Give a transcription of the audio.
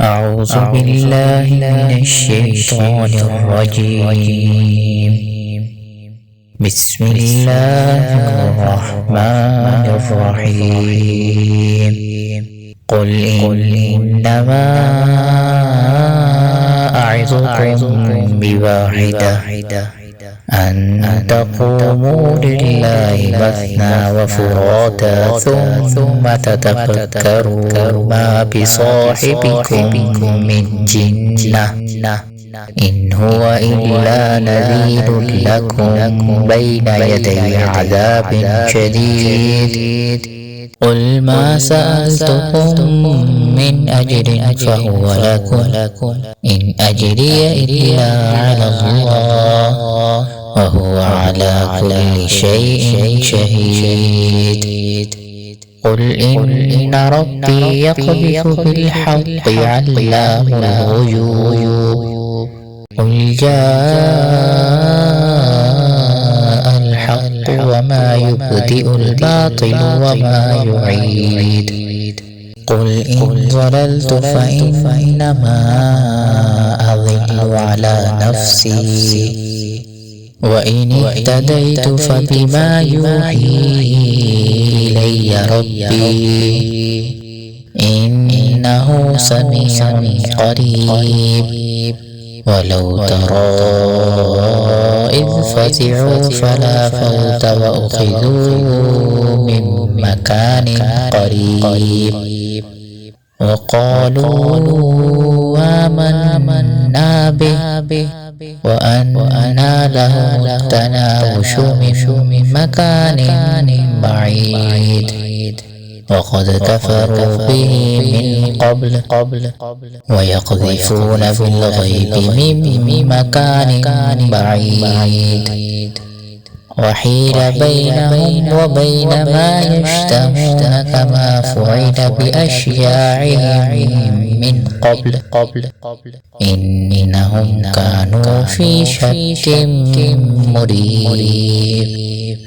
أعوذ بالله من الشيطان الرجيم. بسم الله الرحمن الرحيم. قل إنما أعظكم بواحدة أن تقوموا لله مثنى وفرادا ثم تتفكروا ما بصاحبكم من جنة إن هو إلا نذير لكم بين يدي عذاب شديد. قل ما سألتكم من أجر فهو لكم إن أجري إلا على الله وهو على كل شيء شهيد. قل إن ربي يقذف بالحق علام الغيوب. قل جاء الحق وما يبدئ الباطل وما يعيد. قل إن ضللت فإنما أضل على نفسي وإن اهتديت فبما يوحي إلي ربي إنه سميع قريب. ولو ترى إذ فزعوا فلا فوت وأخذوا من مكان قريب وقالوا آمنا به وأنى لهم التناوش من مكان بعيد وقد كفروا به من قبل ويقذفون بالغيب من مكان بعيد وحيل بينهم وبين ما يشتهون كما فعل بأشياعهم من قبل إنهم كانوا في شك مريب.